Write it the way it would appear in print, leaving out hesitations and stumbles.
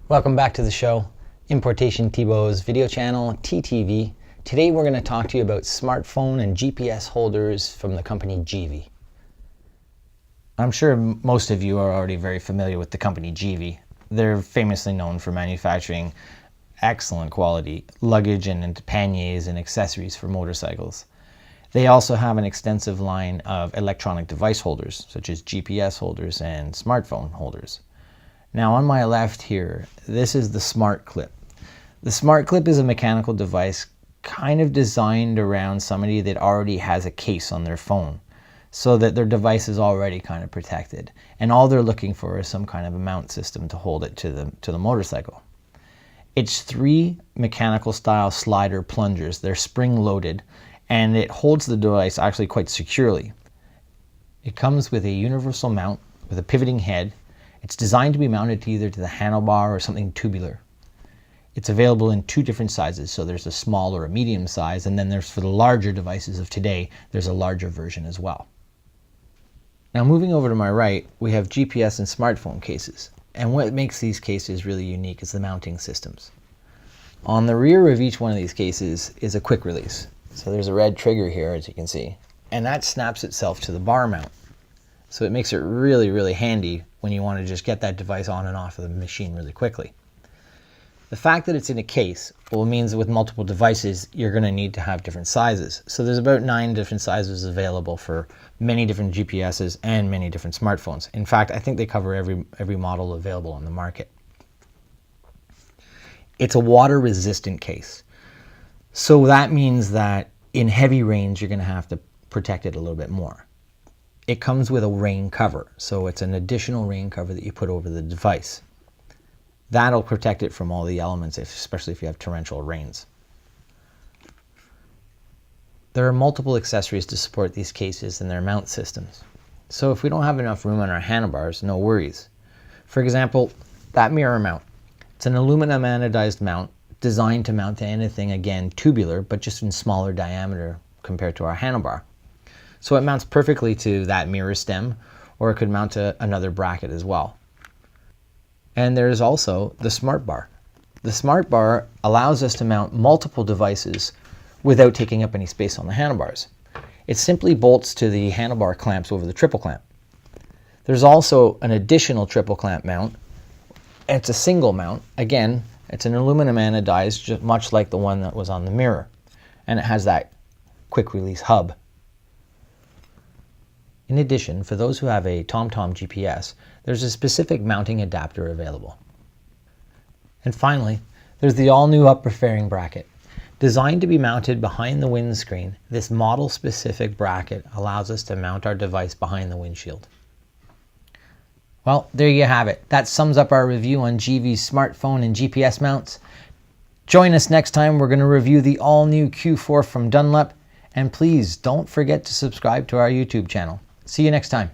Welcome back to the show, Importation Thibault's video channel, TTV. Today we're going to talk to you about smartphone and GPS holders from the company Givi. I'm sure most of you are already very familiar with the company Givi. They're famously known for manufacturing excellent quality luggage and panniers and accessories for motorcycles. They also have an extensive line of electronic device holders, such as GPS holders and smartphone holders. Now on my left here, this is the Smart Clip. The Smart Clip is a mechanical device kind of designed around somebody that already has a case on their phone, so that their device is already kind of protected. And all they're looking for is some kind of a mount system to hold it to the motorcycle. It's 3 mechanical style slider plungers. They're spring loaded and it holds the device actually quite securely. It comes with a universal mount with a pivoting head. It's designed to be mounted either to the handlebar or something tubular. It's available in 2 different sizes, so there's a small or a medium size, and then there's, for the larger devices of today, there's a larger version as well. Now moving over to my right, we have GPS and smartphone cases, and what makes these cases really unique is the mounting systems. On the rear of each one of these cases is a quick release. So there's a red trigger here, as you can see, and that snaps itself to the bar mount. So it makes it really handy when you want to just get that device on and off of the machine really quickly. The fact that it's in a case means that with multiple devices, you're going to need to have different sizes. So there's about 9 different sizes available for many different GPSs and many different smartphones. In fact, I think they cover every model available on the market. It's a water resistant case. So that means that in heavy rains, you're going to have to protect it a little bit more. It comes with a rain cover, so it's an additional rain cover that you put over the device. That'll protect it from all the elements, especially if you have torrential rains. There are multiple accessories to support these cases and their mount systems. So if we don't have enough room on our handlebars, no worries. For example, that mirror mount. It's an aluminum anodized mount designed to mount to anything, again, tubular, but just in smaller diameter compared to our handlebar. So it mounts perfectly to that mirror stem, or it could mount to another bracket as well. And there's also the Smart Bar. The Smart Bar allows us to mount multiple devices without taking up any space on the handlebars. It simply bolts to the handlebar clamps over the triple clamp. There's also an additional triple clamp mount. It's a single mount. Again, it's an aluminum anodized, just much like the one that was on the mirror. And it has that quick release hub. In addition, for those who have a TomTom GPS, there's a specific mounting adapter available. And finally, there's the all-new upper fairing bracket. Designed to be mounted behind the windscreen, this model-specific bracket allows us to mount our device behind the windshield. Well, there you have it. That sums up our review on Givi's smartphone and GPS mounts. Join us next time. We're going to review the all-new Q4 from Dunlop. And please don't forget to subscribe to our YouTube channel. See you next time.